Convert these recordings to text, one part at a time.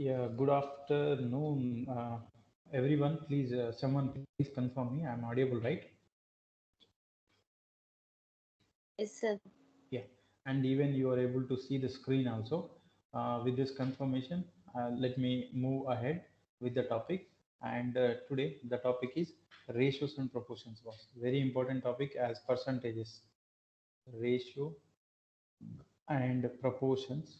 Yeah, good afternoon, everyone. Please, someone please confirm me. I'm audible, right? Yes, sir. Yeah, and even you are able to see the screen also. With this confirmation, let me move ahead with the topic. And today the topic is ratios and proportions. Was very important topic as percentages, ratio and proportions,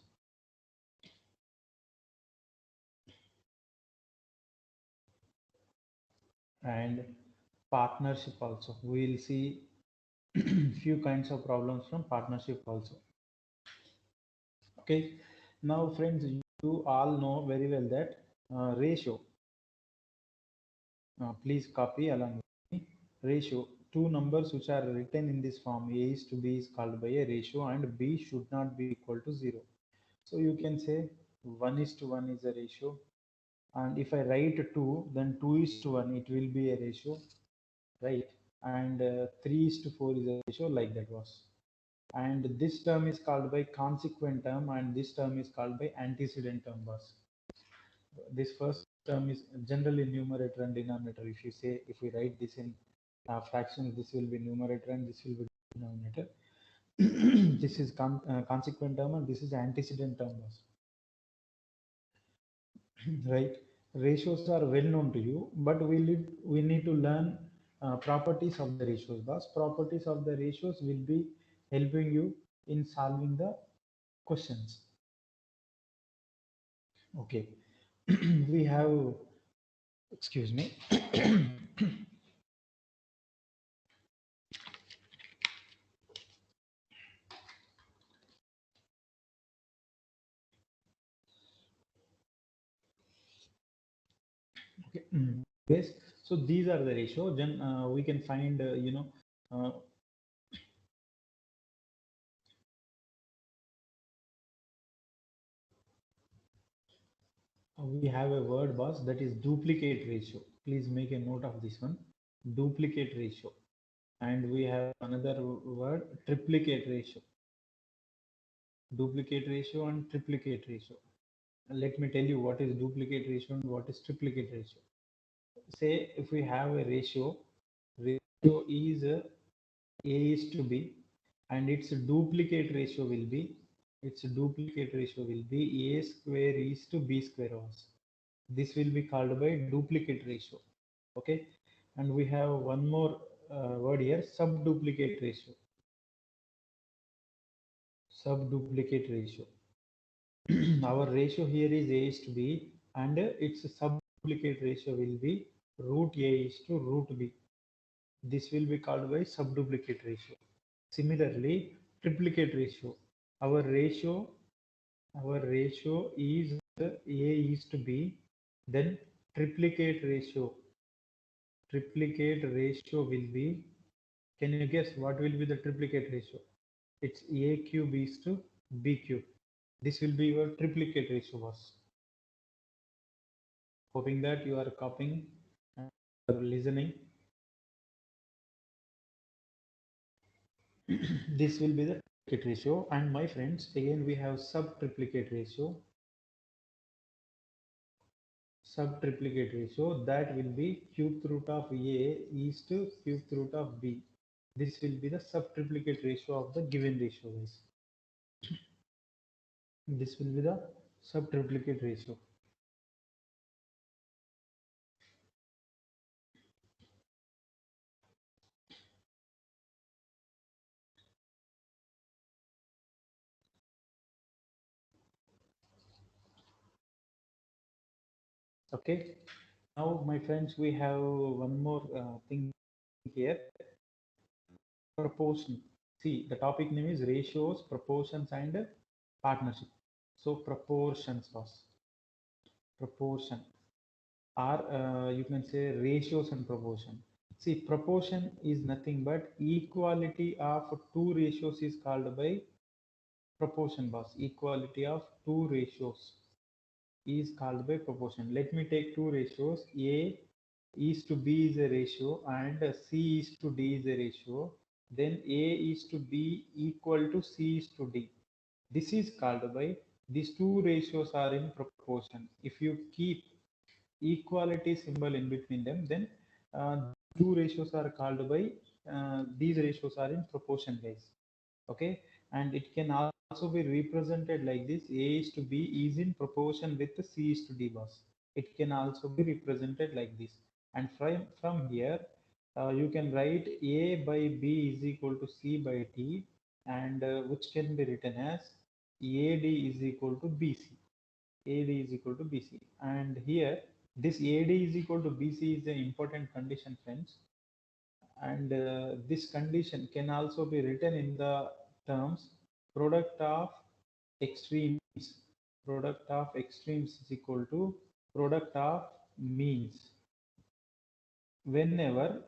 and partnership also. We will see few kinds of problems from partnership also. Okay, now friends, you all know very well that ratio, please copy along with me. Ratio, two numbers which are written in this form a is to b is called by a ratio, and b should not be equal to 0. So you can say 1 is to 1 is a ratio, and if I write 2, then 2 is to 1 it will be a ratio, right? And 3 is to 4 is a ratio, like that was. And this term is called by consequent term, and this term is called by antecedent term was. This first term is generally numerator and denominator. If you say, if we write this in fractions, this will be numerator and this will be denominator. This is consequent term and this is antecedent term was. Right? Ratios are well known to you, but we need to learn properties of the ratios. Thus properties of the ratios will be helping you in solving the questions. Okay. We have, excuse me. Okay. Yes. So these are the ratio. Then we can find, uh, we have a word boss, that is duplicate ratio. Please make a note of this one, duplicate ratio. And we have another word, triplicate ratio, duplicate ratio and triplicate ratio. Let me tell you what is duplicate ratio and what is triplicate ratio. Say if we have a ratio is a is to b, and its duplicate ratio will be a square is to b square was. This will be called by duplicate ratio. Okay, and we have one more word here, subduplicate ratio. Subduplicate ratio. Our ratio here is a is to b, and its subduplicate ratio will be root a is to root b. This will be called by subduplicate ratio. Similarly, triplicate ratio. Our ratio, our ratio is a is to b, then triplicate ratio. Triplicate ratio will be, can you guess what will be the triplicate ratio? It's a cube is to b cube. This will be your triplicate ratio was. Hoping that you are copying and listening. This will be the triplicate ratio. And my friends, again we have sub triplicate ratio. Sub triplicate ratio, that will be cube root of a is to cube root of b. This will be the sub triplicate ratio of the given ratio guys. This will be the sub triplicate ratio. Okay. Now, my friends, we have one more thing here, proportion. See, the topic name is ratios, proportions, and partnership. So, proportions was proportion, or you can say ratios and proportion. See, proportion is nothing but equality of two ratios is called by proportion boss. Equality of two ratios is called by proportion. Let me take two ratios. A is to B is a ratio, and C is to D is a ratio. Then A is to B equal to C is to D. This is called by these two ratios are in proportion. If you keep equality symbol in between them, then two ratios are called by these ratios are in proportion, guys. Okay, and it can also be represented like this: a is to b is in proportion with the c is to d, boss. It can also be represented like this, and from here you can write a by b is equal to c by d, and which can be written as ad is equal to bc. AD is equal to BC. And here, this AD is equal to BC is an important condition, friends. And this condition can also be written in the terms product of extremes. Product of extremes is equal to product of means. Whenever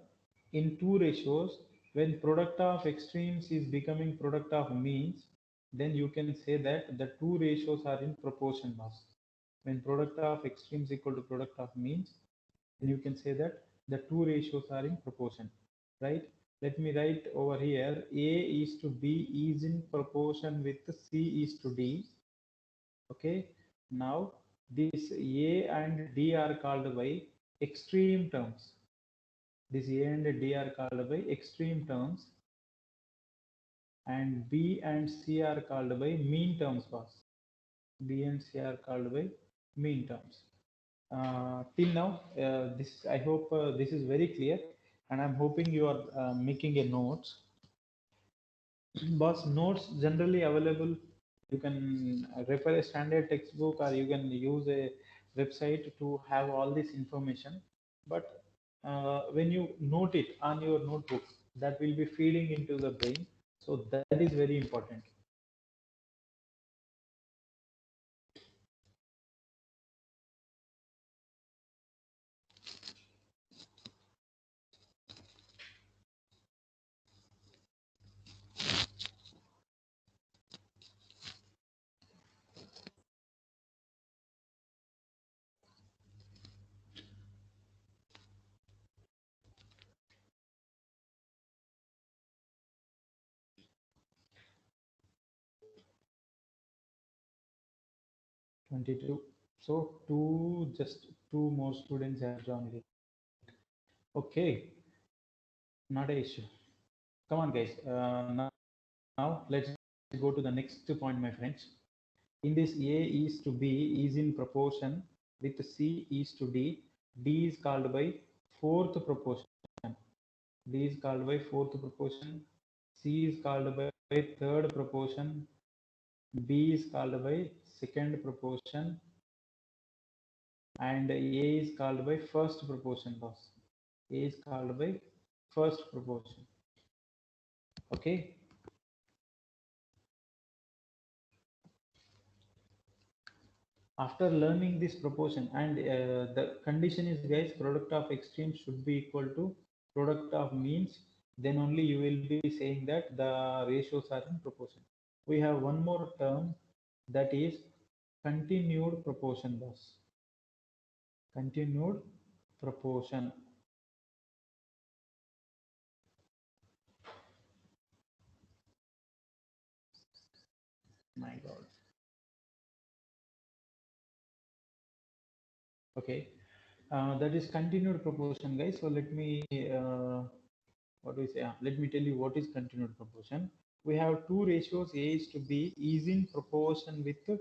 in two ratios, when product of extremes is becoming product of means, then you can say that the two ratios are in proportion, boss. When product of extremes equal to product of means, then you can say that the two ratios are in proportion, right? Let me write over here: a is to b is in proportion with c is to d. Okay, now this a and d are called by extreme terms. This a and d are called by extreme terms, and b and c are called by mean terms, boss. B and C are called by mean terms. Till now, this I hope this is very clear, and I'm hoping you are making a notes. Boss, notes generally available. You can refer a standard textbook, or you can use a website to have all this information. But when you note it on your notebook, that will be feeding into the brain. So that is very important. Twenty-two. So just two more students have joined it. Okay, not a issue. Come on, guys. Now let's go to the next point, my friends. In this, A is to B is in proportion with C is to D. D is called by fourth proportion. D is called by fourth proportion. C is called by third proportion. B is called by second proportion, and A is called by first proportion, boss. A is called by first proportion. Okay. After learning this proportion, and the condition is, guys, product of extremes should be equal to product of means, then only you will be saying that the ratios are in proportion. We have one more term, that is continued proportion, boss. Continued proportion. My god. Okay, that is continued proportion, guys. So let me what do we say? Let me tell you what is continued proportion. We have two ratios: A is to B is in proportion with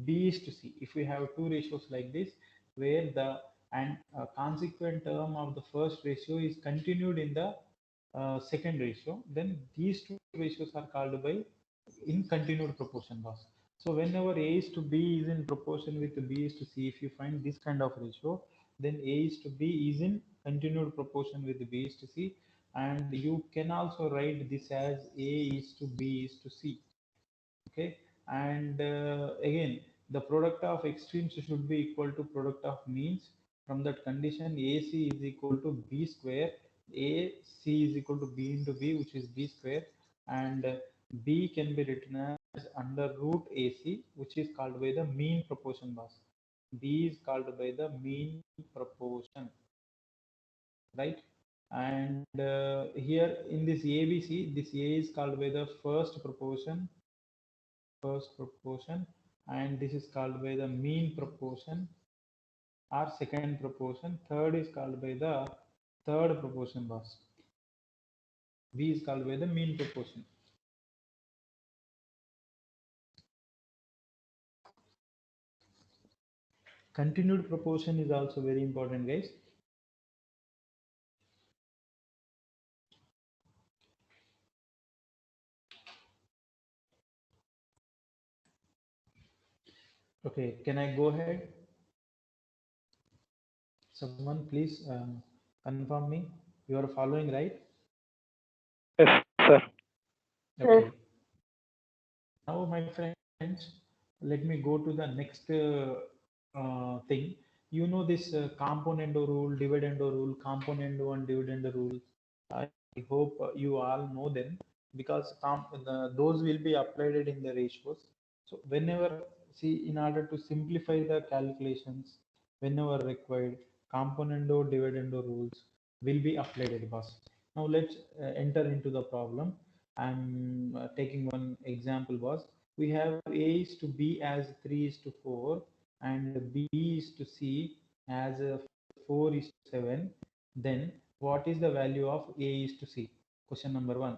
B is to C. If we have two ratios like this, where the and consequent term of the first ratio is continued in the second ratio, then these two ratios are called by in continued proportion, boss. So whenever A is to B is in proportion with B is to C, if you find this kind of ratio, then A is to B is in continued proportion with B is to C, and you can also write this as A is to B is to C. Okay, and again, the product of extremes should be equal to product of means. From that condition, AC is equal to B square. AC is equal to B into B, which is B square, and B can be written as under root AC, which is called by the mean proportion, boss. B is called by the mean proportion, right? And here in this ABC, this A is called by the first proportion, and this is called by the mean proportion or second proportion. Third is called by the third proportion, boss. B is called by the mean proportion. Continued proportion is also very important, guys. Okay, can I go ahead? Someone please confirm me. You are following, right? Yes, sir. Okay. Now, my friends, let me go to the next thing. You know this componendo rule, dividendo rule, componendo and dividendo rule. I hope you all know them because those will be applied in the ratios. So whenever, see, in order to simplify the calculations, whenever required, componendo, dividendo rules will be applied, boss. Now let's enter into the problem. I'm taking one example, was we have A is to B as 3 is to 4 and B is to C as 4 is to 7. Then what is the value of A is to C? Question number 1.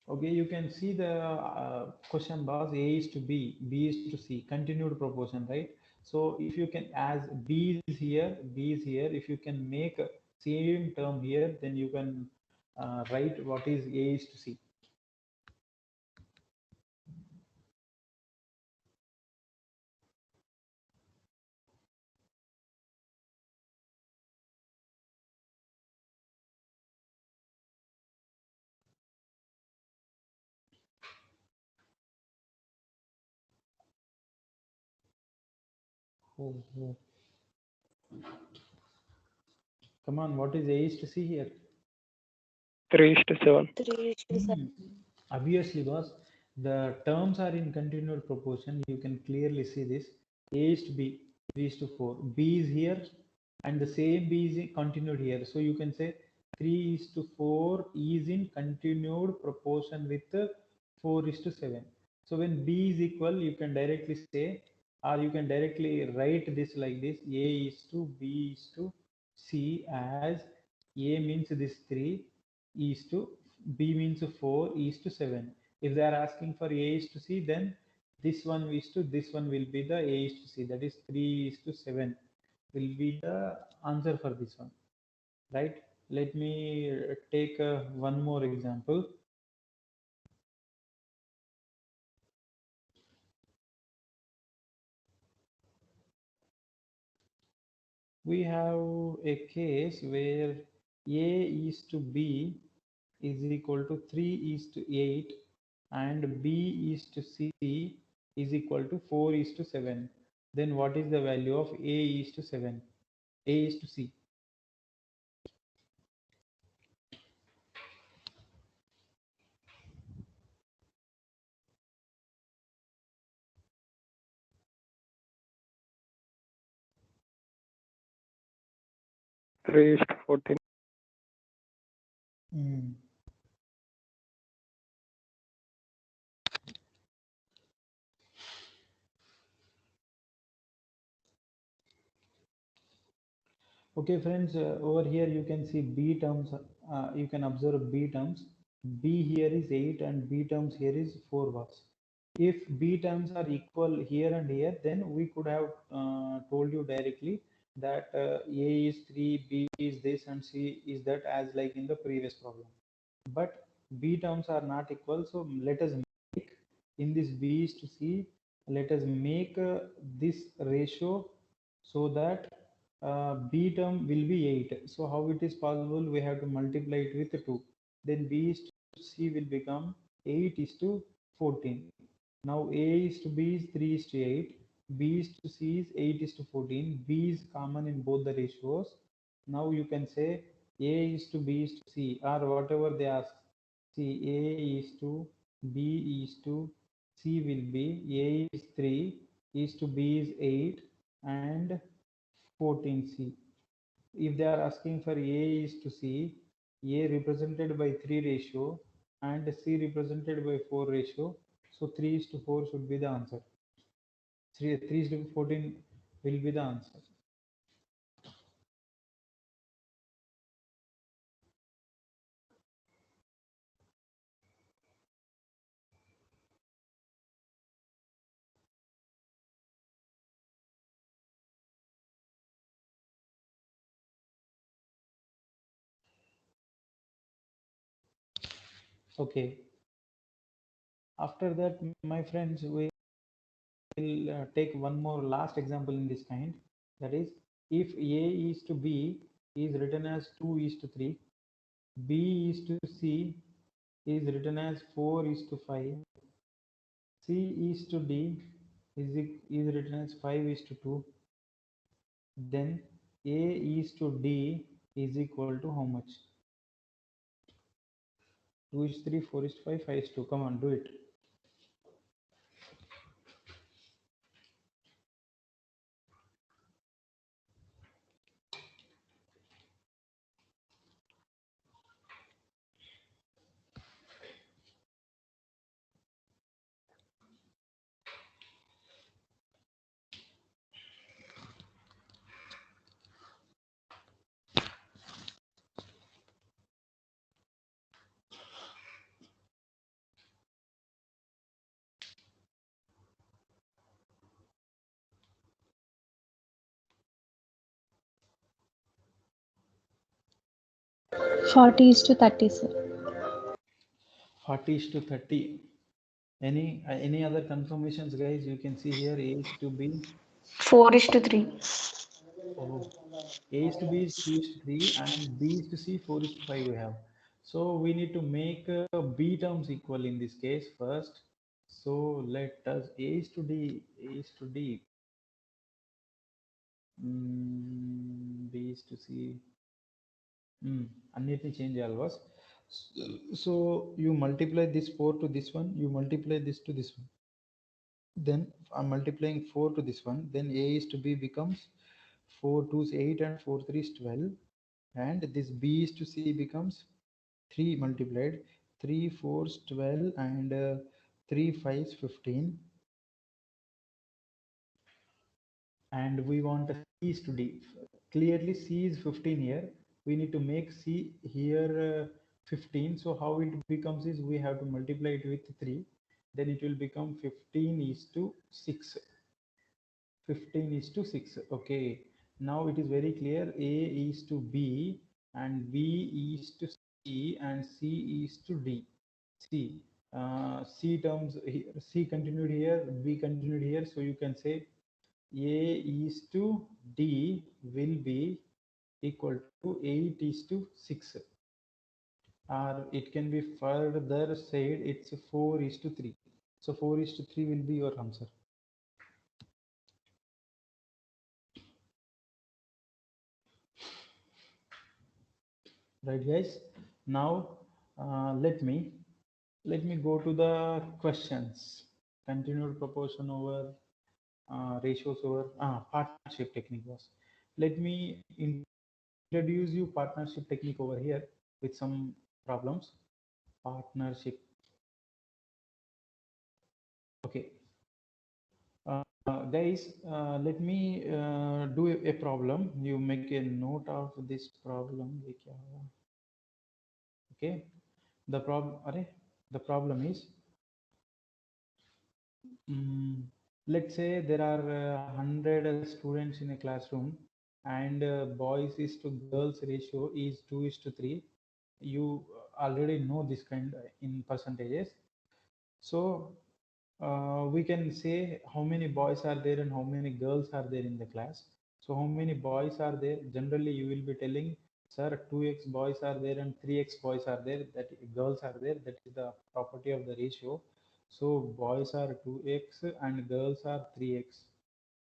Okay, you can see the question was A is to B, B is to C, continued proportion, right? So if you can, as B is here, B is here, if you can make a same term here, then you can write what is A is to C. Oh, oh. Come on, what is A is to C here? 3:7. 3:7. Obviously, boss, the terms are in continued proportion. You can clearly see this. A is to B, B is to 4. B is here, and the same B is continued here. So you can say 3 is to 4 is in continued proportion with 4 is to 7. So when B is equal, you can directly say, or you can directly write this like this: A is to B is to C, as A means this 3 is to B means 4 is to 7. If they are asking for A is to C, then this one is to this one will be the A is to C. That is 3 is to 7 will be the answer for this one, right? Let me take one more example. We have a case where A is to B is equal to 3 is to 8 and B is to C is equal to 4 is to 7. Then what is the value of A is to 7? A is to C. Three is to 14. Okay, friends, over here you can see B terms. You can observe B terms. B here is 8 and B terms here is 4 watts. If B terms are equal here and here, then we could have told you directly that A is 3, B is this, and C is that, as like in the previous problem. But B terms are not equal, so let us make in this B is to C, let us make this ratio so that B term will be 8. So how it is possible? We have to multiply it with 2. Then B is to C will become 8 is to 14. Now A is to B is 3 is to 8. B is to C is 8 is to 14. B is common in both the ratios. Now you can say A is to B is to C, or whatever they ask. See, A is to B is to C will be A is 3 is to B is 8 and 14C. If they are asking for A is to C, A represented by 3 ratio and C represented by 4 ratio, So 3:4 should be the answer. 3:14 will be the answer. Okay. After that, my friends, we will take one more last example in this kind. That is, if A is to B is written as 2 is to 3, B is to C is written as 4 is to 5, C is to D is written as 5 is to 2, then A is to D is equal to how much? 2 is 3, 4 is 5, 5 is 2. Come on, do it. Forty is to 30, sir. 40 is to 30. Any other confirmations, guys? You can see here A is to B. 4:3. Oh, A is to B is 2 is to 3 and B is to C 4 is to 5 we have. So we need to make B terms equal in this case first. So let us A is to D, A is to D, B is to C. Annitni change always. So you multiply this 4 to this one, you multiply this to this one. Then I'm multiplying 4 to this one, then A is to B becomes 4 2 is 8 and 4 3 is 12, and this B is to C becomes 3 multiplied 3 4 is 12 and 3 5 is 15, and we want C is to D. Clearly C is 15 here, we need to make C here 15. So how it becomes is we have to multiply it with 3, then it will become 15 is to 6. 15 is to 6. Okay, now it is very clear. A is to B and B is to C and C is to D. C. C terms here, C continued here, B continued here. So you can say A is to D will be equal to 8 is to 6. Or it can be further said it's 4 is to 3. So 4 is to 3 will be your answer. Right, guys? Now let me go to the questions. Continued proportion over ratios over partnership technique was. Let me introduce you partnership technique over here with some problems. Partnership. Okay. Guys, let me do a problem. You make a note of this problem. Okay. The problem is, let's say there are 100 students in a classroom, and boys is to girls ratio is 2 is to 3. You already know this kind in percentages. So we can say how many boys are there and how many girls are there in the class. So how many boys are there? Generally, you will be telling, sir, 2x boys are there and 3x boys are there, that girls are there. That is the property of the ratio. So boys are 2x and girls are 3x.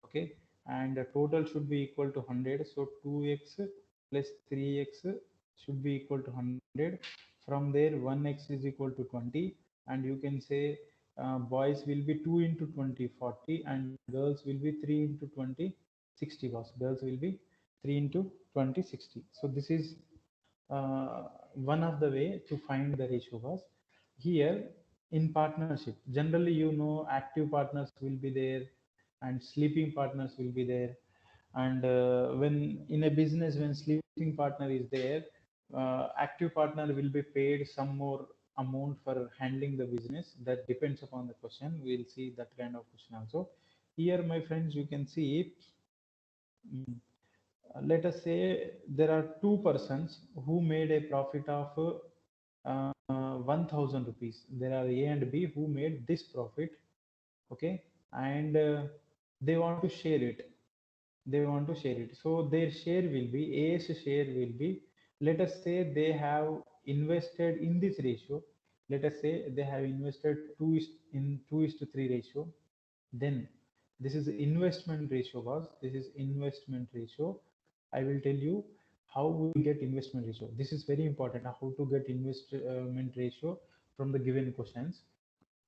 Okay, and the total should be equal to 100. So 2x plus 3x should be equal to 100. From there, 1x is equal to 20, and you can say boys will be 2 into 20 40, and girls will be 3 into 20 60. Was girls will be 3 into 20 60. So this is one of the way to find the ratio. Was here in partnership, generally, active partners will be there and sleeping partners will be there. And when in a business, when sleeping partner is there, active partner will be paid some more amount for handling the business. That depends upon the question. We'll see that kind of question also. Here, my friends, you can see, mm, let us say there are two persons who made a profit of 1000 rupees. There are A and B who made this profit, okay, and they want to share it. So their share will be, A's share will be, let us say they have invested in this ratio. Let us say they have invested 2 is to 3 ratio. Then this is investment ratio, boss. This is investment ratio. I will tell you how we get investment ratio. This is very important, how to get investment ratio from the given questions.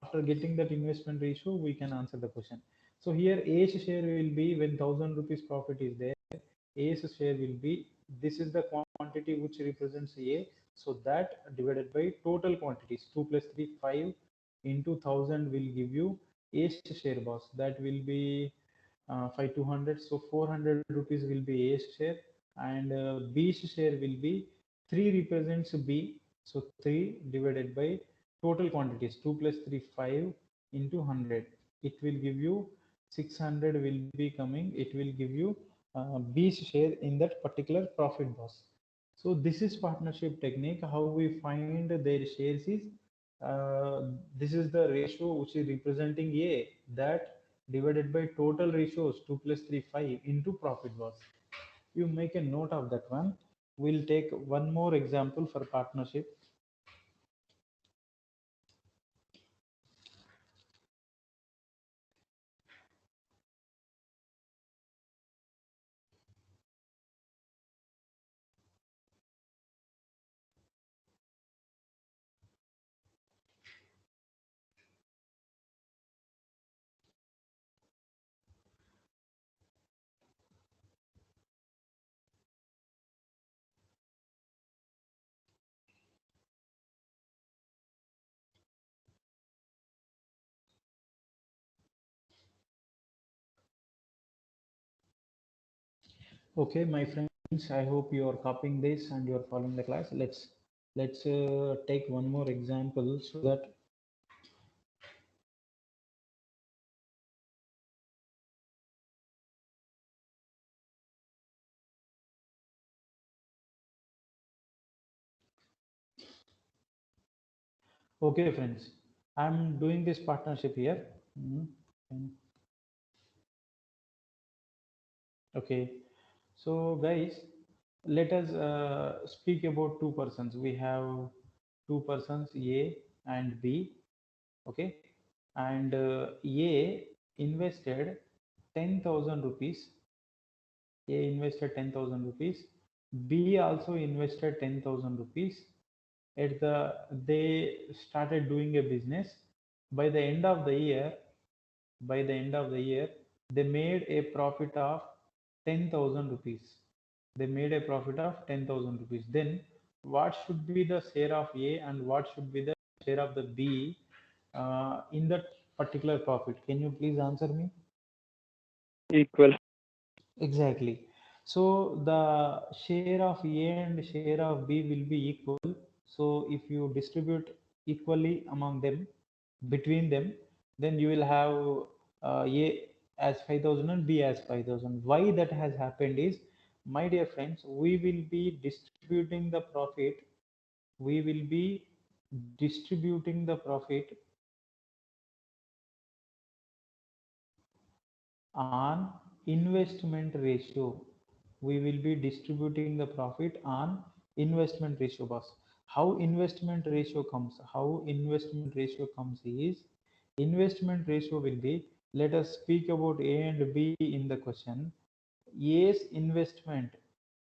After getting that investment ratio, we can answer the question. So here A's share will be, when 1000 rupees profit is there, A's share will be, this is the quantity which represents A. So that divided by total quantities, 2 plus 3, 5 into 1000 will give you A's share, boss. That will be 5 200. So 400 rupees will be A's share, and B's share will be, 3 represents B. So 3 divided by total quantities, 2 plus 3, 5 into 100. It will give you 600 will be coming. It will give you B's share in that particular profit, boss. So this is partnership technique. How we find their shares is, this is the ratio which is representing A, that divided by total ratios, 2 plus 3, 5 into profit, boss. You make a note of that one. We'll take one more example for partnership. Okay, my friends, I hope you are copying this and you are following the class. Let's take one more example so that. Okay, friends, I'm doing this partnership here. Mhm. Okay, so guys, let us speak about two persons. We have two persons, A and B. Okay, and A invested 10,000 rupees. A invested 10,000 rupees. B also invested 10,000 rupees. They started doing a business. By the end of the year, they made a profit of 10,000 rupees. They made a profit of 10,000 rupees. Then what should be the share of A and what should be the share of the B in that particular profit? Can you please answer me? Equal. Exactly. So the share of A and share of B will be equal. So if you distribute equally among them, between them, then you will have A as 5,000 and B as 5,000. Why that has happened is, my dear friends, we will be distributing the profit. We will be distributing the profit on investment ratio. We will be distributing the profit on investment ratio, boss. How investment ratio comes? How investment ratio comes is, investment ratio will be, let us speak about A and B in the question. A's investment,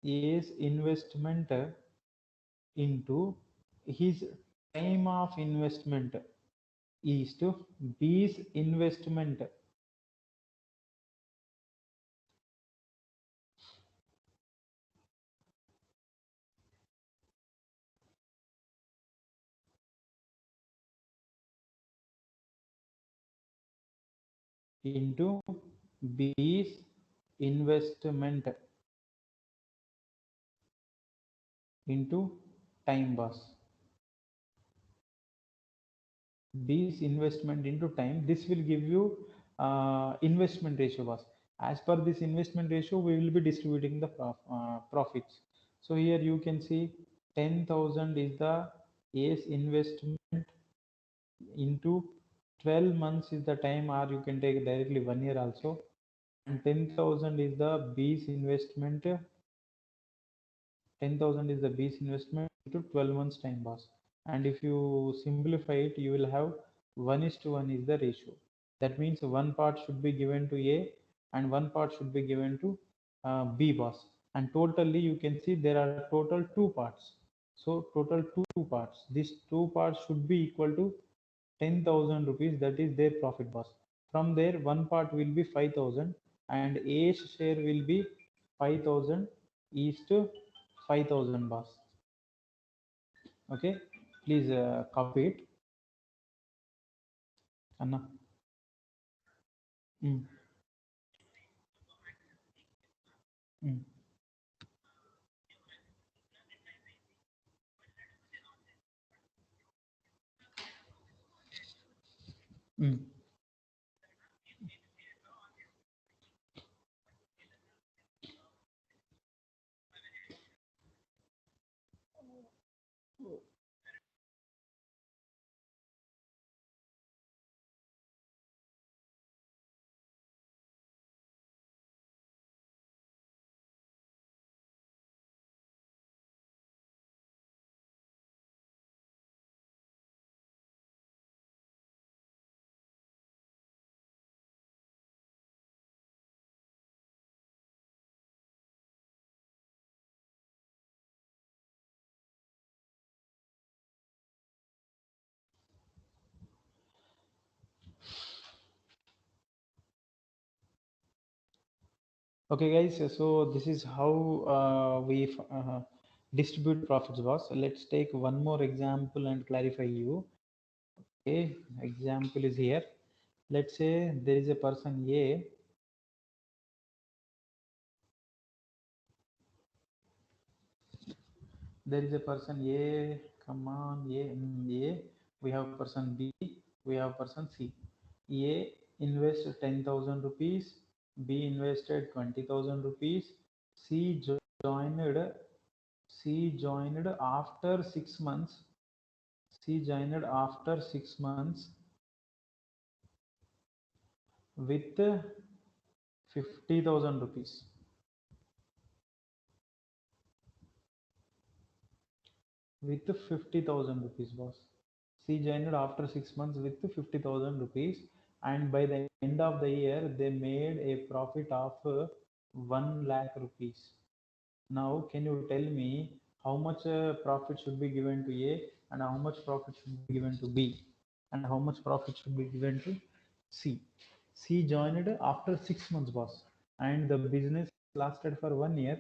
A's investment into his time of investment is to B's investment. into B's investment into time, boss. B's investment into time. This will give you investment ratio, boss. As per this investment ratio, we will be distributing the profits. So here you can see 10,000 is the A's investment into 12 months is the time, or you can take directly 1 year also. And 10,000 is the B's investment. 10,000 is the B's investment into 12 months time, boss. And if you simplify it, you will have 1:1 is the ratio. That means one part should be given to A and one part should be given to B, boss. And totally you can see there are total two parts. So total two parts. These two parts should be equal to 10,000 rupees. That is their profit, boss. From there, one part will be 5,000 and A's share will be 5,000 is to 5,000, boss. Okay, please copy it, Anna. Mm. Mm. Mm. Okay, guys. So this is how we distribute profits, boss. Let's take one more example and clarify you. Okay, example is here. Let's say there is a person A. There is a person A. Come on, A. We have person B. We have person C. A invested 10,000 rupees. B invested 20,000 rupees. C joined. C joined after 6 months. C joined after 6 months with 50,000 rupees. With 50,000 rupees, boss. She joined after 6 months with 50,000 rupees, and by the end of the year, they made a profit of 1 lakh rupees. Now, can you tell me how much profit should be given to A, and how much profit should be given to B, and how much profit should be given to C? C joined after 6 months, boss, and the business lasted for 1 year.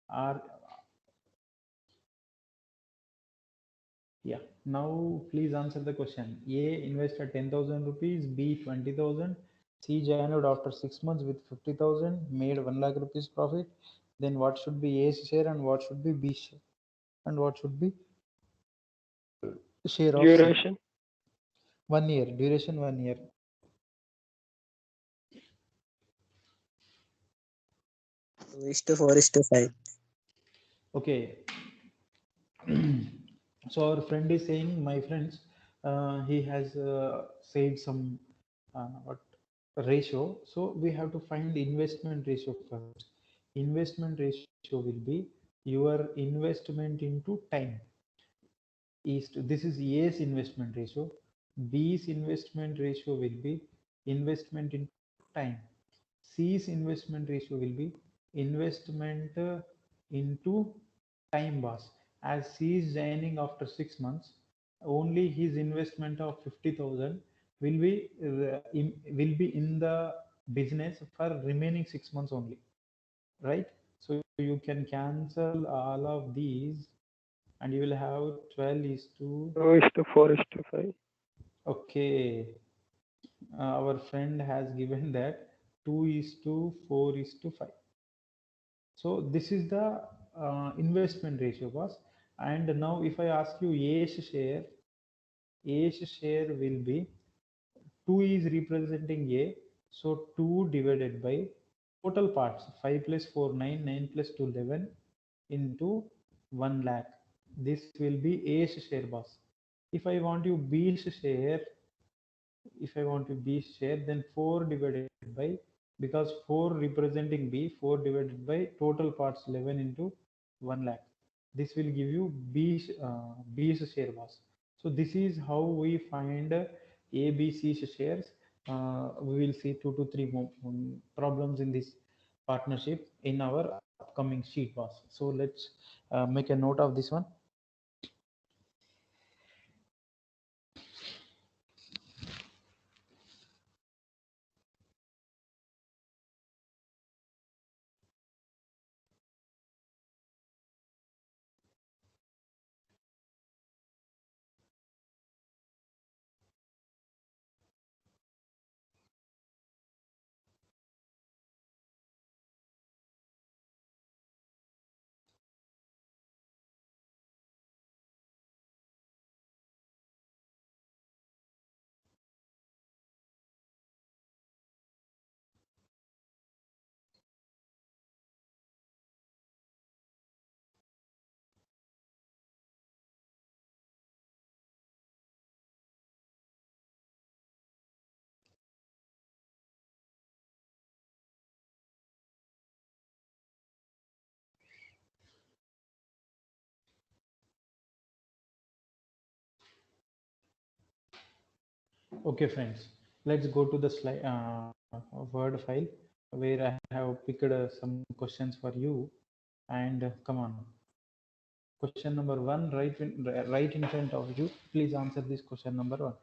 Or yeah, now please answer the question. A invested 10,000 rupees, B 20,000, C joined after 6 months with 50,000, made 1 lakh rupees profit. Then what should be A's share and what should be B's share? And what should be share of C? Duration. 1 year, duration 1 year. Is to 4:5. Okay. So our friend is saying, my friends, he has said some what ratio. So we have to find investment ratio first. Investment ratio will be your investment into time. This is A's investment ratio. B's investment ratio will be investment into time. C's investment ratio will be investment into time, boss. As C is joining after 6 months, only his investment of 50,000 will be in the business for remaining 6 months only, right? So you can cancel all of these, and you will have 12 is to 2:4:5. okay. our friend has given that 2 is to 4 is to 5. So this is the investment ratio, boss. And now if I ask you A's share will be 2 is representing A, so 2 divided by total parts 5 plus 4 9, 9 plus 2 11 into 1 lakh. This will be A's share, boss. If I want you B's share, if I want to B share, then 4 divided by, because 4 representing B, 4 divided by total parts 11 into 1 lakh. This will give you B's share, boss. So this is how we find A, B, C shares. We will see 2 to 3 more problems in this partnership in our upcoming sheet, boss. So let's make a note of this one. Okay, friends, let's go to the slide Word file where I have picked some questions for you. And come on, question number one, right in front of you. Please answer this question number one.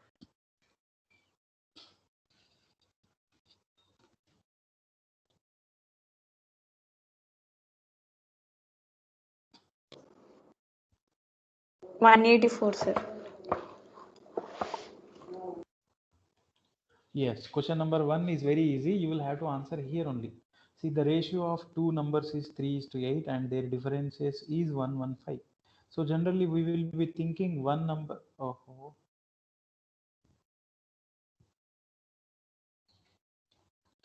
$184, sir. Yes, question number one is very easy. You will have to answer here only. See, the ratio of two numbers is 3 is to 8 and their differences is 115. So generally we will be thinking one number. Oh,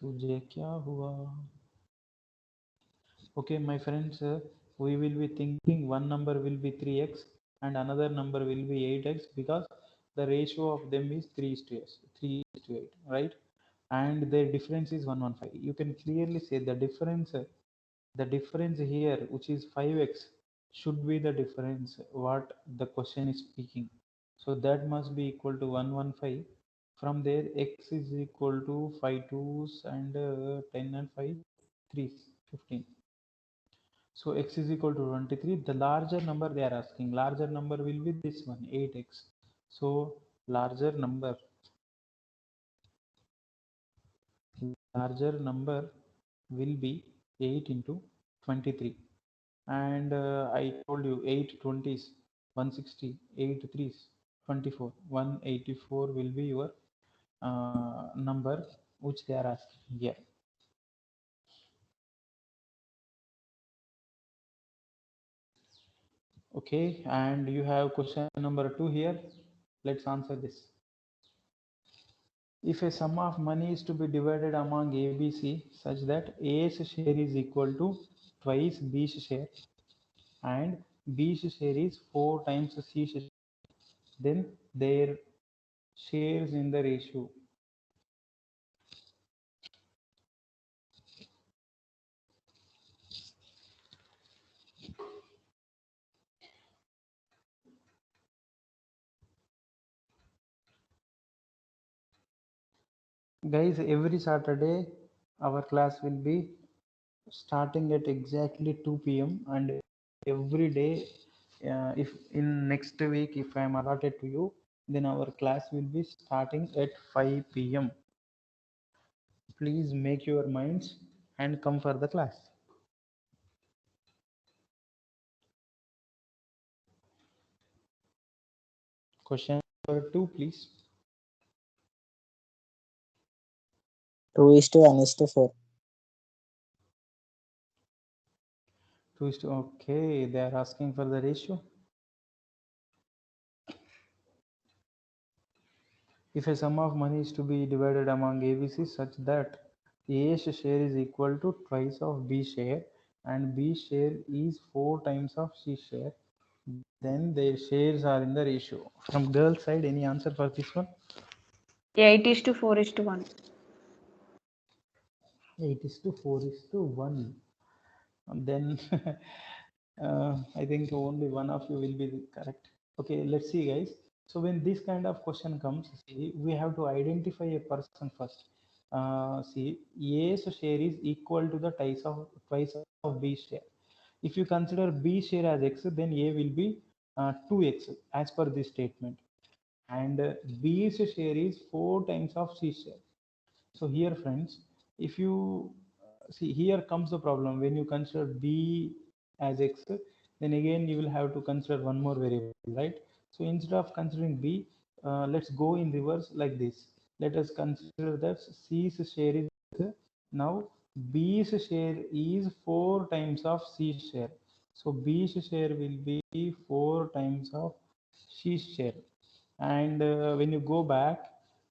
तुझे क्या हुआ? Okay, my friends, we will be thinking one number will be 3x and another number will be 8x because the ratio of them is 3 is to 8, right? And their difference is 115. You can clearly say the difference here, which is 5x, should be the difference what the question is speaking. So that must be equal to 115. From there, x is equal to 5 2s and 10 and 5 3s, 15. So x is equal to 23. The larger number they are asking, larger number will be this one, 8x. So larger number will be 8 into 23. And I told you 8 20s, 160, 8 3s, 24. 184 will be your number which they are asking here. Okay, and you have question number 2 here. Let's answer this. If a sum of money is to be divided among ABC such that A's share is equal to twice B's share and B's share is 4 times C's share, then their shares in the ratio. Guys, every Saturday our class will be starting at exactly 2 p.m. and every day, if in next week if I am allotted to you, then our class will be starting at 5 p.m. Please make your minds and come for the class. Question number 2, please. 2:1:4. 2 is to, okay, they are asking for the ratio. If a sum of money is to be divided among ABC such that A's share is equal to twice of B share and B share is 4 times of C share, then their shares are in the ratio. From girl side, any answer for this one? 8:4:1. 8:4:1. And then I think only one of you will be correct. Okay, let's see, guys. So when this kind of question comes, see, we have to identify a person first. See, A's share is equal to the twice of B share. If you consider B share as X, then A will be 2X as per this statement. And B's share is 4 times of C share. So here, friends, if you see, here comes the problem. When you consider B as X, then again you will have to consider one more variable, right? So instead of considering B, let's go in reverse like this. Let us consider that C's share is X. Now B's share is 4 times of C share. So B's share will be 4 times of C's share. And when you go back,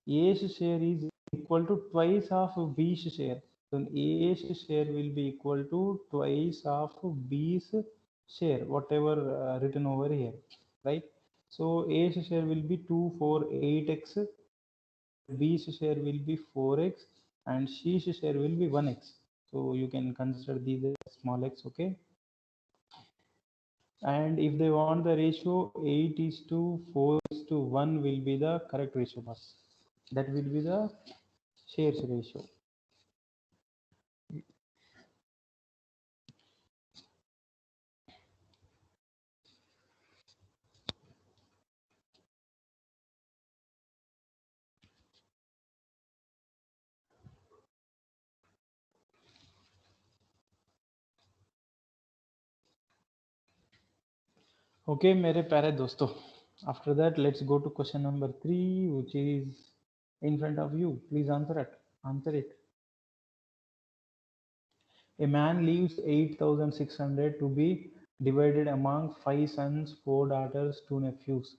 A's share is equal to twice of B's share. So A's share will be equal to twice of B's share, whatever written over here, right? So A's share will be 2, 4, 8x, B's share will be 4x, and C's share will be 1x. So you can consider these as small x, okay? And if they want the ratio, 8:4:1 will be the correct ratio, boss. That will be the shares ratio. Okay, मेरे प्यारे दोस्तों. After that, let's go to question number 3, which is in front of you. Please answer it. Answer it. A man leaves 8,600 to be divided among 5 sons, 4 daughters, 2 nephews.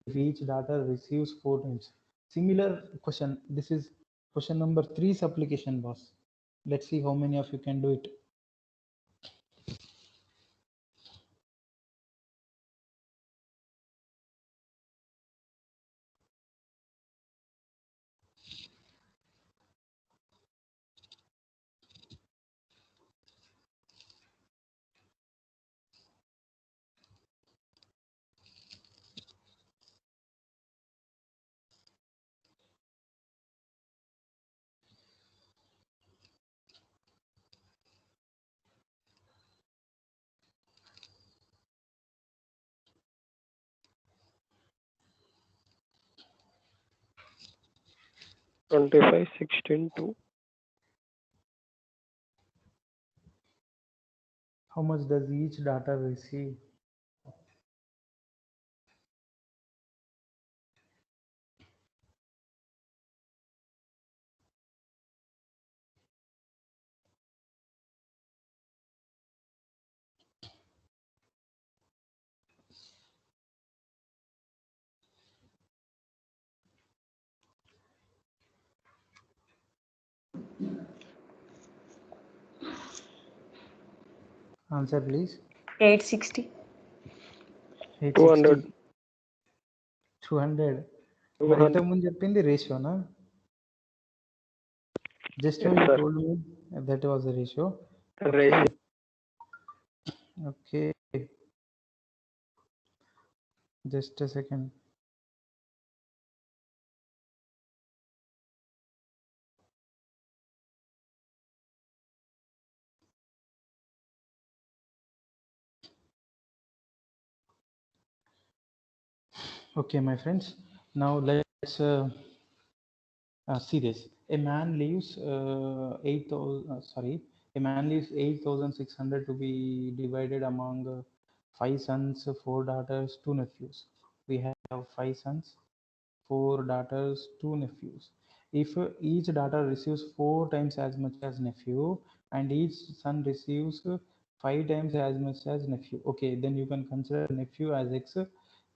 If each daughter receives 4 times. Similar question. This is question number 3's application, boss. Let's see how many of you can do it. Twenty-five, 16, 2. How much does each daughter receive? Answer, please. 860. 860. 200. 200. మరి 200. ఇంతకుముందు చెప్పింది రేషియోనా? Just now Yes, you sir. told me that was the ratio. Ratio. Okay. Just a second. Okay, my friends. Now let's see this. A man leaves 8,000. Sorry, a man leaves 8,600 to be divided among 5 sons, 4 daughters, 2 nephews. We have 5 sons, 4 daughters, 2 nephews. If each daughter receives 4 times as much as nephew and each son receives 5 times as much as nephew, okay, then you can consider nephew as x.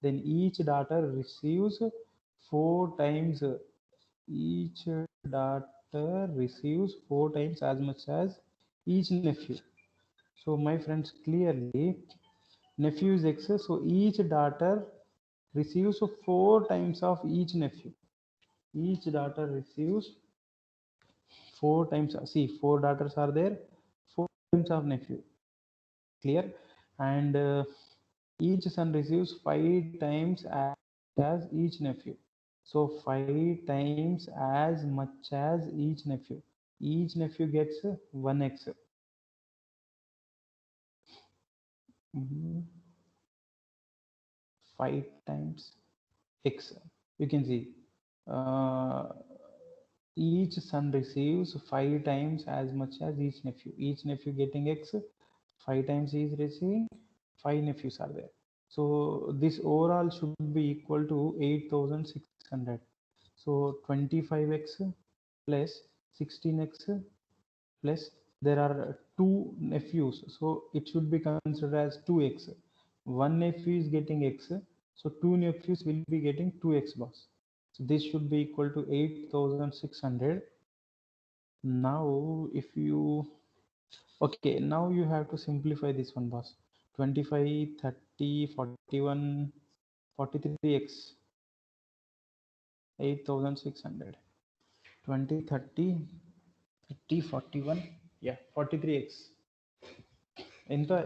Then each daughter receives 4 times, each daughter receives 4 times as much as each nephew. So my friends, clearly nephew is x, so each daughter receives 4 times of each nephew. Each daughter receives 4 times, see 4 daughters are there, 4 times of nephew, clear. And each son receives 5 times as each nephew, so 5 times as much as each nephew. Each nephew gets 1x. 5 times x, you can see uh, each son receives 5 times as much as each nephew getting x, 5 times he is receiving, 5 nephews are there. So this overall should be equal to 8600. So 25x plus 16x plus there are 2 nephews, so it should be considered as 2x. One nephew is getting x, so 2 nephews will be getting 2x boss. So this should be equal to 8600. Now if you, okay, now you have to simplify this one boss. 25, 30, 41, 43x, 8600. 20, 30, 30, 41, yeah, 43x.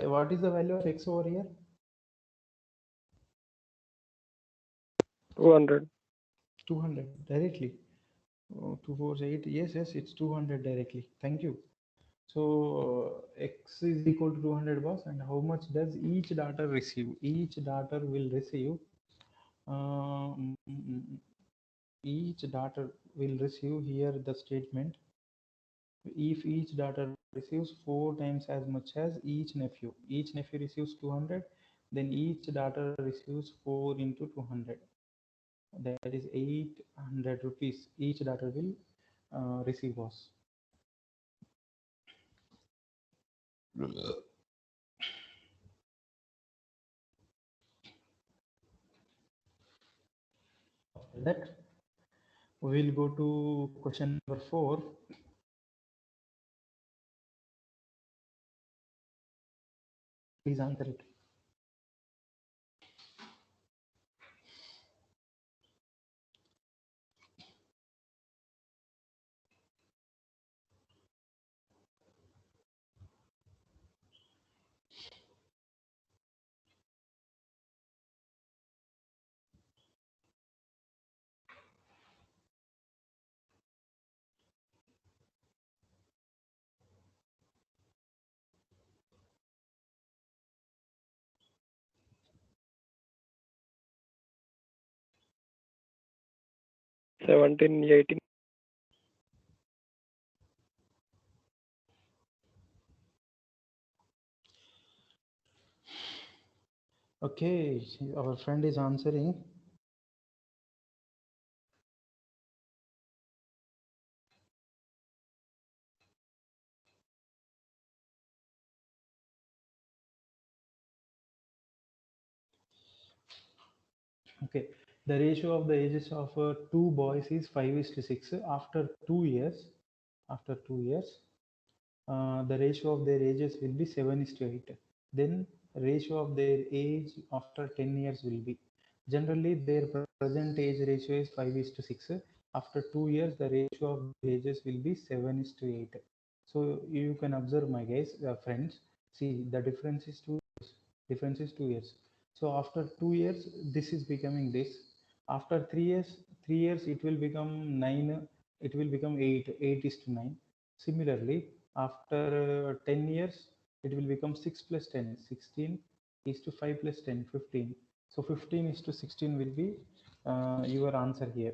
What is the value of x over here? 200. 200 directly. Oh, 248, yes, yes, it's 200 directly. Thank you. So x is equal to 200 boss, and how much does each daughter receive? Each daughter will receive, um, each daughter will receive, here the statement, if each daughter receives 4 times as much as each nephew receives 200, then each daughter receives 4 into 200, that is 800 rupees each daughter will receive boss. That we will go to question number 4. Please answer it. Seventeen, 18. Okay, our friend is answering. Okay, the ratio of the ages of 2 boys is 5:6. After 2 years, after 2 years, the ratio of their ages will be 7:8. Then ratio of their age after 10 years will be, generally their present age ratio is 5:6. After 2 years, the ratio of the ages will be 7:8. So you can observe, my guys, friends. See, the difference is 2 years. Difference is 2 years. So after 2 years, this is becoming this. After 3 years, 3 years it will become 9. It will become 8. 8:9. Similarly, after 10 years, it will become 6 plus 10. 16 is to 5 plus 10. 15. So 15 is to 16 will be your answer here.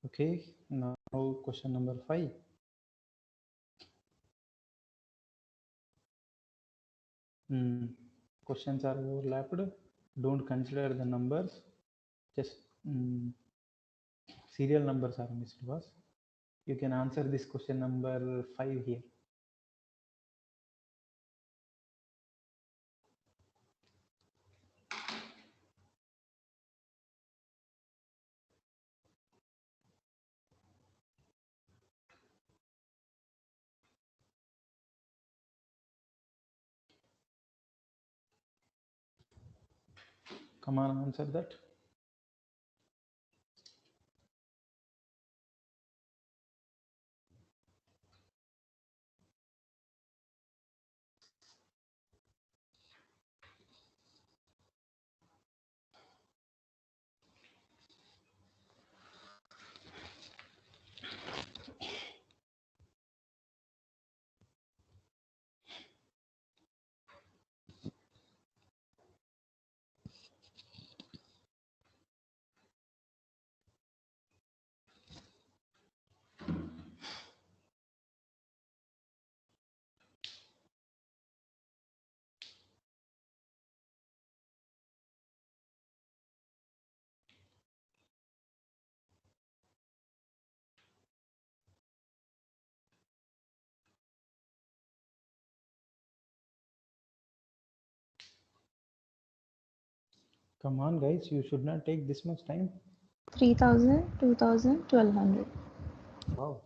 Okay, now question number 5. Questions are overlapped. Don't consider the numbers. Just serial numbers are missed, boss. You can answer this question number 5 here. Come on, answer that. Come on, guys. You should not take this much time. 3000, 2000, 1200. Wow.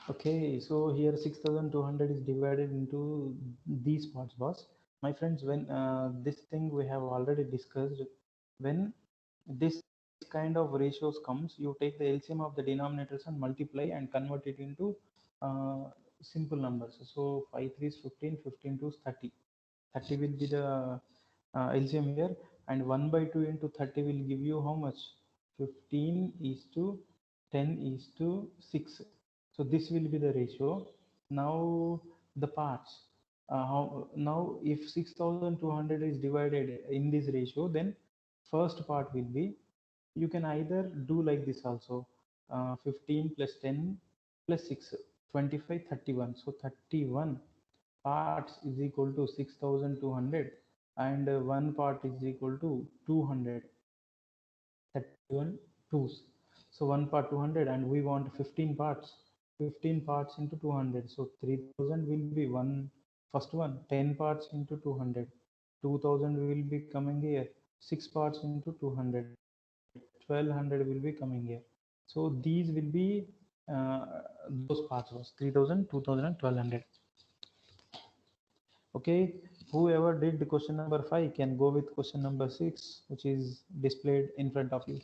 Okay, so here 6200 is divided into these parts, boss. My friends, when this thing we have already discussed, when this kind of ratios comes, you take the LCM of the denominators and multiply and convert it into uh, simple numbers. So 5 3 is 15, 15 2 is 30. 30 will be the LCM here, and 1 by 2 into 30 will give you how much? 15 is to 10 is to 6. So this will be the ratio. Now the parts. Now if 6200 is divided in this ratio, then first part will be, you can either do like this also, 15 plus 10 plus 6, 25, 31. So 31 parts is equal to 6200, and one part is equal to 200. 31 twos. So one part 200, and we want 15 parts. 15 parts into 200. So 3000 will be one first one. 10 parts into 200. 2000 will be coming here. 6 parts into 200. 1200 will be coming here. So these will be those parts was 3000, 2000, and 1200. Okay, whoever did the question number 5 can go with question number 6, which is displayed in front of you.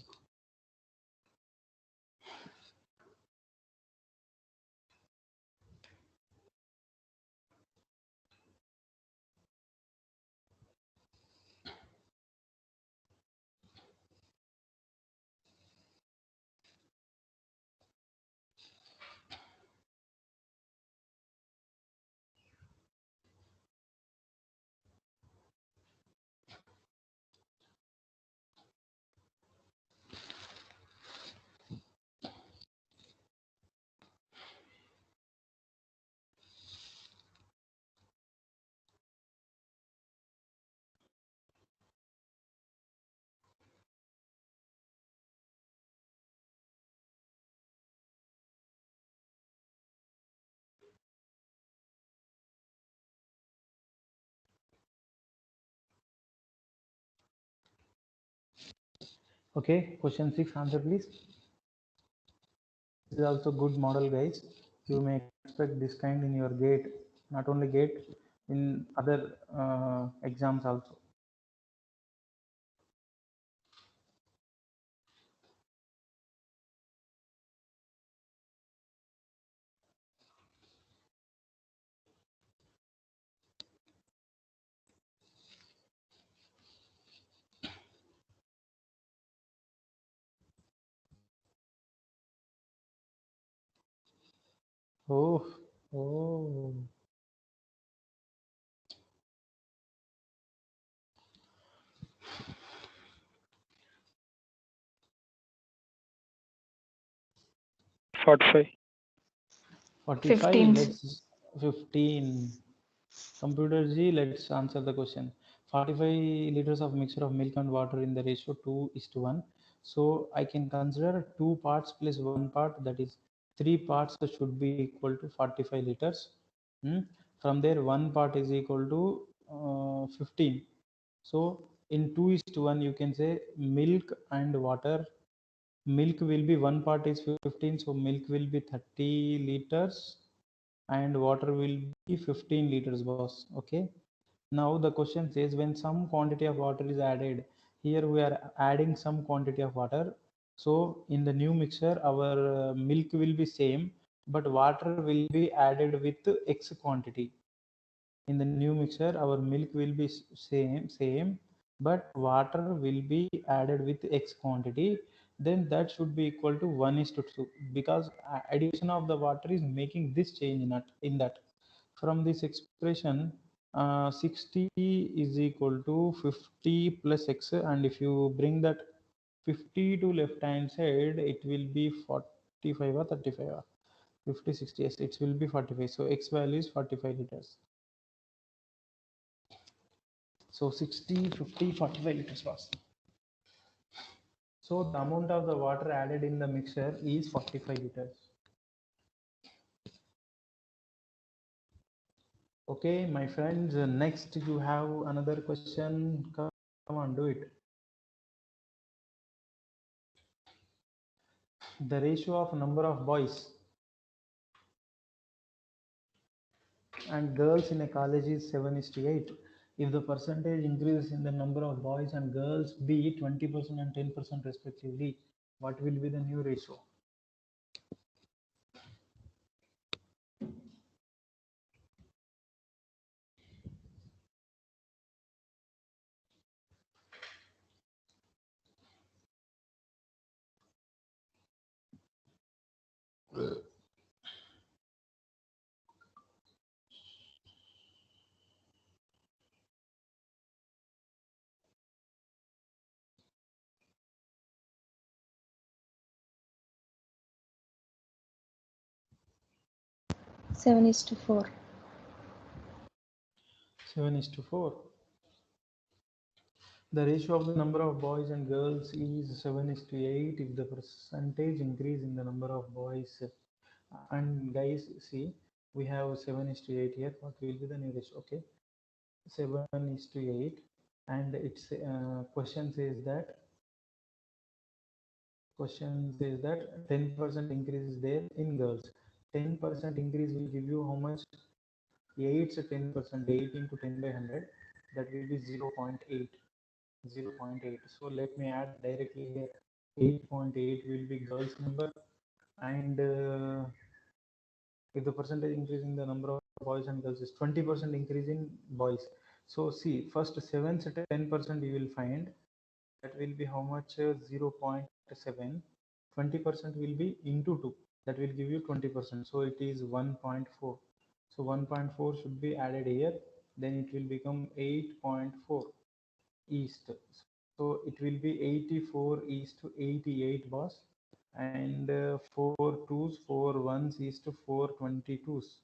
Okay, question 6 answer please. This is also good model, guys. You may expect this kind in your gate, not only gate, in other exams also. Oh, oh. Forty-five. 45, 15. let's 15. Computer G, let's answer the question. 45 liters of mixture of milk and water in the ratio 2:1. So I can consider 2 parts plus 1 part, that is 3 parts should be equal to 45 liters. From there 1 part is equal to 15. So in 2:1 you can say milk and water. Milk will be 1 part is 15, so milk will be 30 liters and water will be 15 liters, boss. Okay. Now the question says when some quantity of water is added, here we are adding some quantity of water. So in the new mixture, our milk will be same, but water will be added with X quantity. In the new mixture, our milk will be same, but water will be added with X quantity. Then that should be equal to 1:2 because addition of the water is making this change in that. From this expression, 60 is equal to 50 plus X, and if you bring that 50 to left hand side, it will be 45 or 35 or 50, 60, yes, it will be 45. So X value is 45 liters. So 60, 50, 45 liters pass. So the amount of the water added in the mixture is 45 liters. Okay, my friends, next you have another question. Come on, do it. The ratio of number of boys and girls in a college is 7:8. If the percentage increases in the number of boys and girls be 20% and 10% respectively, what will be the new ratio? Seven is to 4. 7:4. The ratio of the number of boys and girls is 7:8 if the percentage increase in the number of boys. And guys, see, we have 7:8 here. What will be the new ratio? Okay, 7:8, and it's question says that 10% increase is there in girls. 10% increase will give you how much? 8's 10%. 8 into 10 by 100, that will be 0.8. 0.8. So let me add directly here. 8.8 will be girls number, and if the percentage increase in the number of boys and girls is 20% increase in boys. So see, first 7's 10% you will find, that will be how much? 0.7. 20% will be into 2, that will give you 20%. So it is 1.4. So 1.4 should be added here, then it will become 8.4 east. So it will be 84 east to 88, boss, and 4 twos, 4 ones is to 4 22s.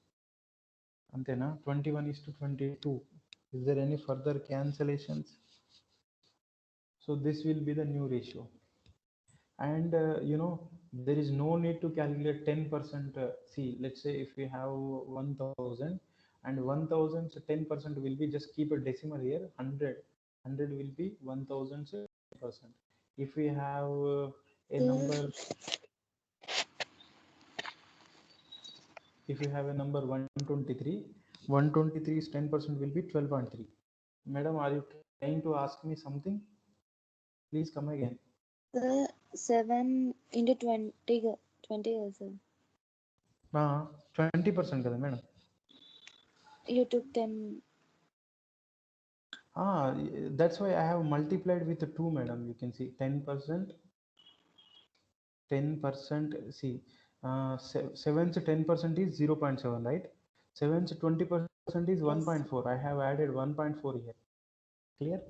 Antena 21 is to 22. Is there any further cancellations? So this will be the new ratio. And there is no need to calculate 10%. See, let's say if we have 1000 and 1000's 10% will be, just keep a decimal here, 100 will be 1000's 10%. If we have a number, if you have a number 123, 123's 10% will be 12.3. Madam, are you trying to ask me something? Please come again. 7 into 20 also. 20% kada madam. You took 10. That's why I have multiplied with 2, madam. You can see 10%. 10%. See, 7's 10% is 0.7, right? 7's 20% is 1.4. I have added 1.4 here. Clear?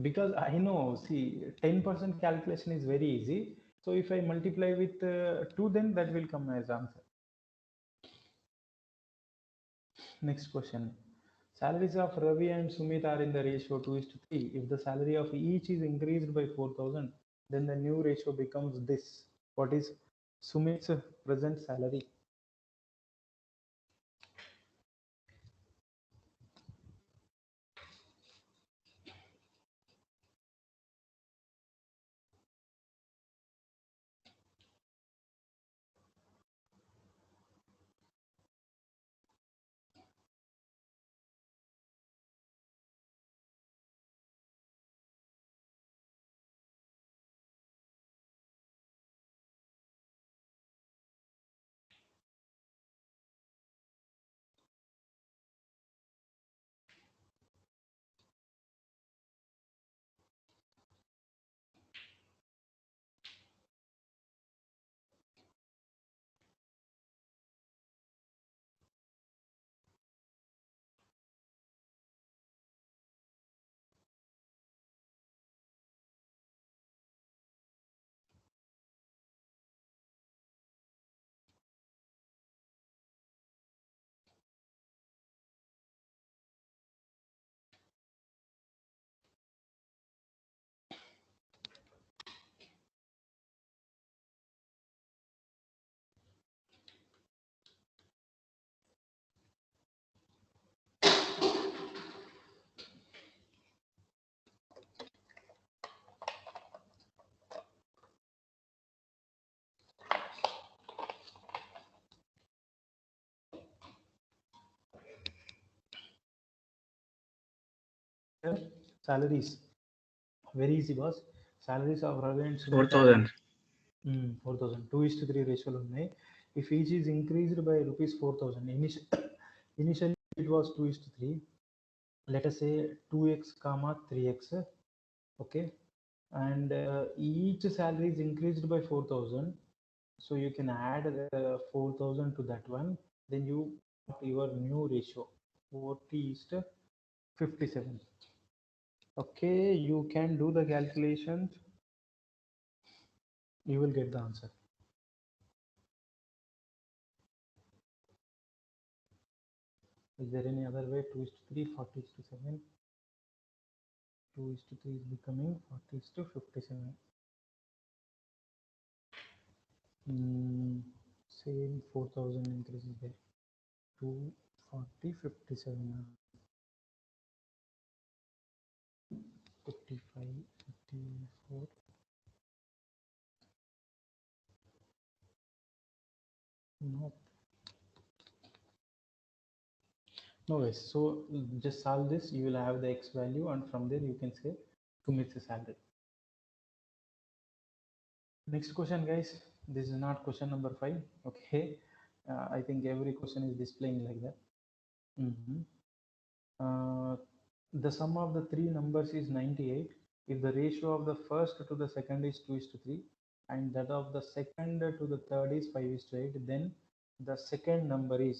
Because I know, see, 10% calculation is very easy. So if I multiply with 2, then that will come as answer. Next question. Salaries of Ravi and Sumit are in the ratio 2:3. If the salary of each is increased by 4,000, then the new ratio becomes this. What is Sumit's present salary? Salaries. Very easy, boss. Salaries of Ravi and Sumit 4,000. 4,000. 2:3 ratio ఉన్నాయి. If each is increased by rupees 4,000, initially it was 2:3. Let us say 2x comma 3x. Okay, and each salary is increased by 4,000. So you can add 4,000 to that one. Then you your new ratio 40:57. Okay, you can do the calculations. You will get the answer. Is there any other way? 2:3, 40:7. 2:3 is becoming 40:57. Same 4,000 increases there. 2, 40, 57. 55, 54. No. No guys. So just solve this. You will have the x value, and from there you can say Sumit's salary. Next question, guys. This is not question number 5. Okay. I think every question is displaying like that. The sum of the three numbers is 98. If the ratio of the first to the second is 2:3 and that of the second to the third is 5:8, then the second number is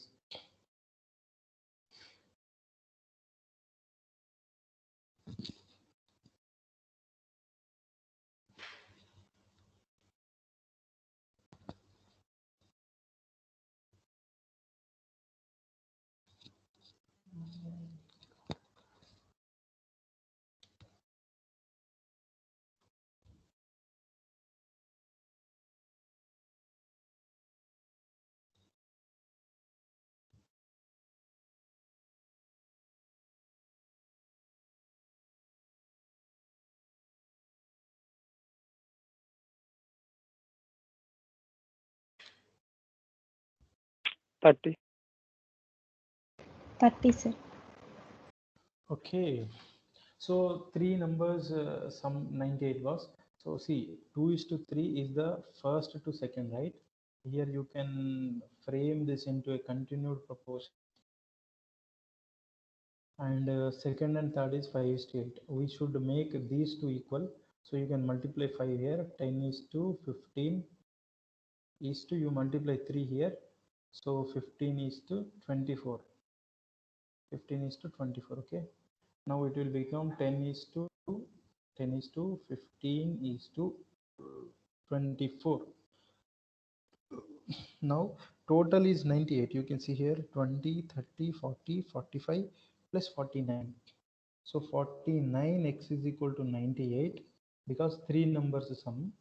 Thirty. 30, sir. okay. So three numbers, sum 98 was. So see, 2:3 is the first to second, right? Here you can frame this into a continued proportion. And second and third is 5:8. We should make these two equal. So you can multiply 5 here. 10:15 is to you multiply 3 here. So 15:24. 15:24. Okay. Now it will become 10:15 24. Now total is 98. You can see here 20, 30, 40, 45 plus 49. So 49 x is equal to 98 because three numbers sum.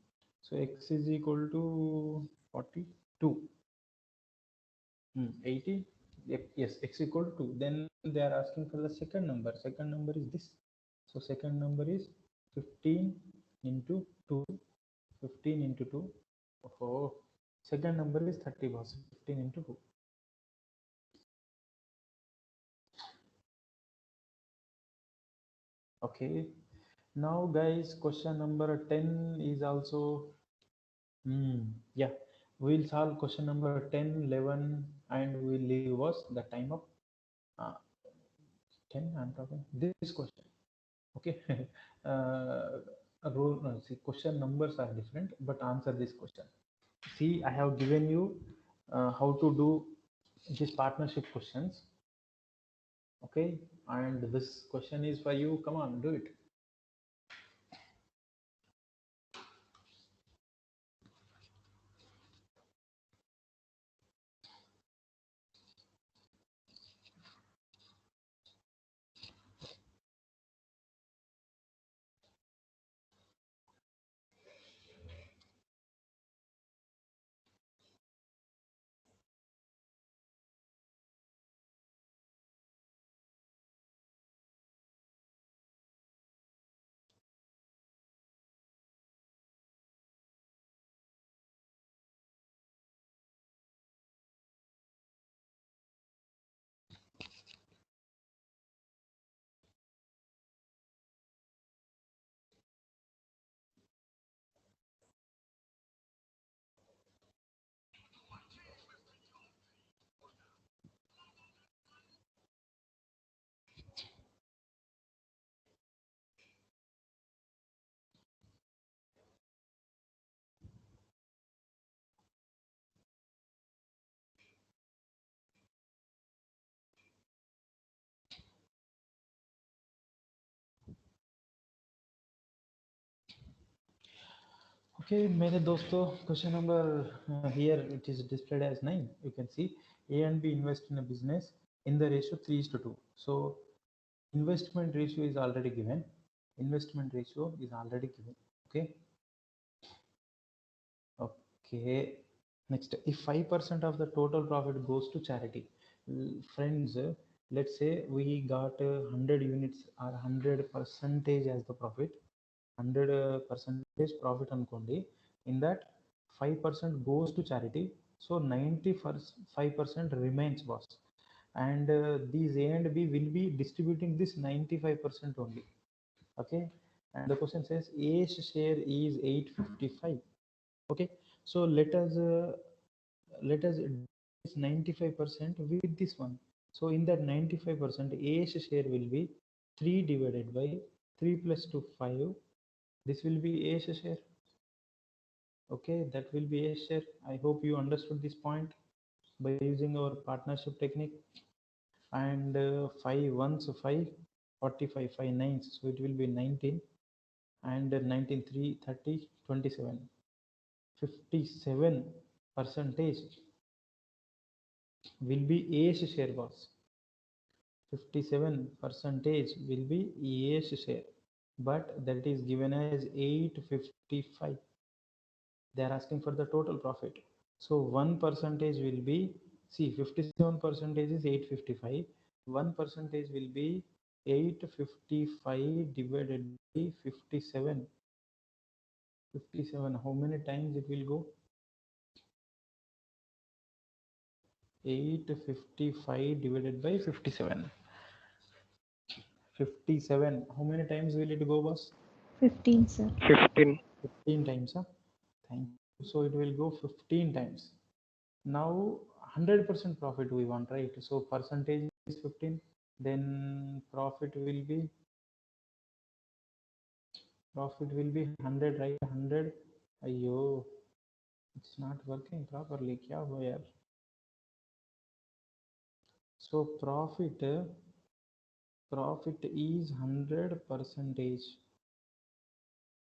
So x is equal to 42. 80. Yep, yes, x equal to 2. Then they are asking for the second number. Second number is this. So second number is 15 into 2. 15 into 2. Oh, second number is 30 boss. 15 into 2. Okay. Now guys, question number 10 is also yeah, we'll solve question number 10, 11 and we'll leave us the time up. 10 I'm talking this question. Okay. Rule, see, question numbers are different, but answer this question. See, I have given you how to do these partnership questions. Okay, and this question is for you. Come on, do it. Okay, मेरे दोस्तों, question number here it is displayed as 9. You can see A and B invest in a business in the ratio 3:2. So investment ratio is already given. Investment ratio is already given. Okay. Okay. Next, if 5% of the total profit goes to charity, friends, let's say we got 100 units or 100 percentage as the profit. 100 percentage profit అనుకోండి. In that 5% goes to charity, so 95% remains, boss. And these A and B will be distributing this 95% only. Okay, and the question says A's share is 855. Okay, so let us 95% with this one. So in that 95%, A's share will be 3 divided by 3 plus 2 5. This will be A's share. Okay, that will be A's share. I hope you understood this point by using our partnership technique. And 5 ones 5, 45, 5 nines, so it will be 19, and 19 3 30 27. 57 percentage will be A's share, boss. 57 percentage will be A's share, but that is given as 855. They are asking for the total profit. So 1 percentage will be, see, 57 percentage is 855. 1 percentage will be 855 divided by 57. 57, how many times it will go? 855 divided by 57. 57, how many times will it go, boss? 15, sir. 15. 15 times, huh? Thank you. So it will go 15 times. Now 100% profit we want, right? So percentage is 15, then profit will be 100, right? 100. Ayyo, it's not working properly. Kya hua yaar? So profit is 100 percentage.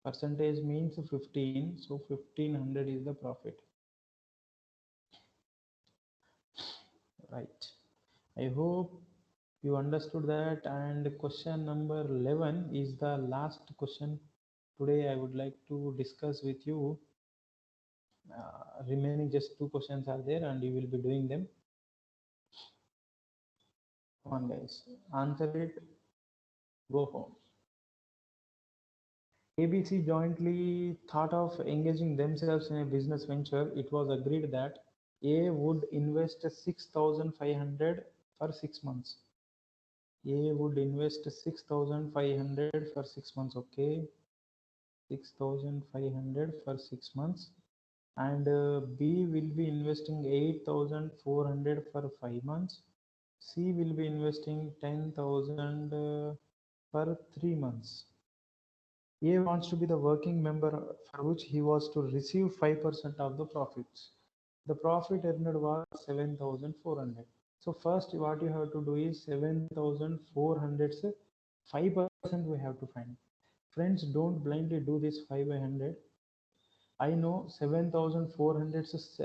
Percentage means 15, so 1500 is the profit. Right. I hope you understood that. And question number 11 is the last question today I would like to discuss with you. Remaining just 2 questions are there and you will be doing them. Come on guys, answer it, go home. ABC jointly thought of engaging themselves in a business venture. It was agreed that A would invest 6,500 for 6 months. A would invest 6,500 for 6 months. Okay, 6,500 for 6 months. And B will be investing 8,400 for 5 months. C will be investing 10,000 for 3 months. A wants to be the working member for which he was to receive 5% of the profits. The profit earned was 7,400. So first what you have to do is 7,400's 5% we have to find. Friends, don't blindly do this 5 by 100. I know 7,400's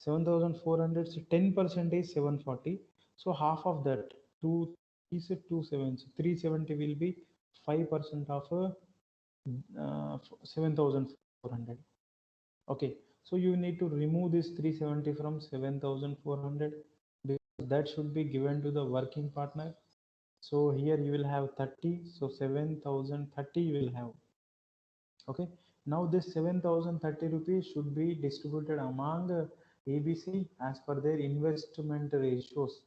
7,400's 10% is 740. So half of that, 2 is 270. 370 will be 5% of 7,400. Okay, so you need to remove this 370 from 7,400 because that should be given to the working partner. So here you will have 30, so 7,030 you will have. Okay, now this 7,030 rupees should be distributed among ABC as per their investment ratios.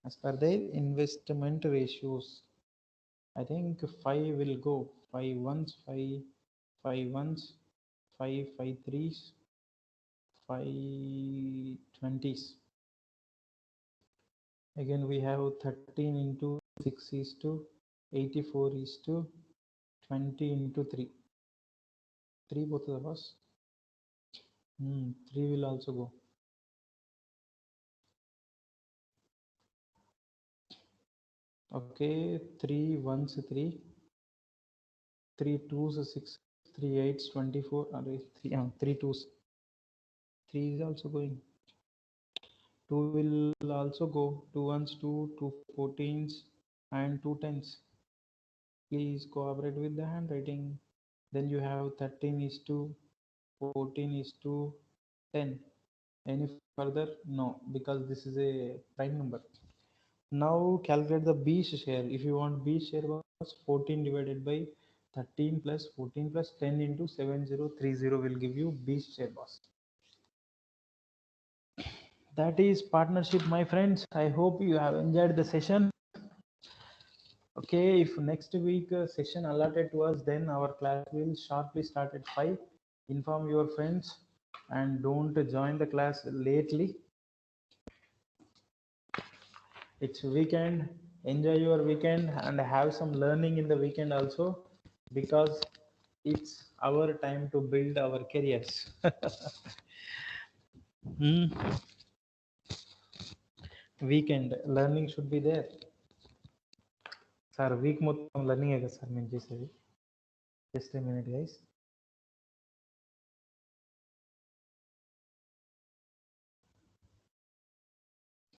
As per their investment ratios, I think 5 will go, 5 ones, 5 ones, 5 threes, 5 20s. Again we have 13 into 6 is to 84 is to 20 into 3. 3 both of us. 3 will also go. Okay, 3 ones 3, 3 twos 6, 3 eights 24, 3 twos. 3 is also going. 2 will also go. 2 ones 2, 2 14s and 2 10s. Please cooperate with the handwriting. Then you have 13 is to 14 is to 10. Any further? No, because this is a prime number. Now calculate the B share. If you want B share was 14 divided by 13 plus 14 plus 10 into 7030 will give you B share boss. That is partnership, my friends. I hope you have enjoyed the session. Okay, if next week session allotted to us, then our class will sharply start at 5. Inform your friends and don't join the class lately. It's weekend. Enjoy your weekend and have some learning in the weekend also, because it's our time to build our careers. Weekend learning should be there. Sir, week మొత్తం learning కదా sir మేము చేసేది. Just a minute guys.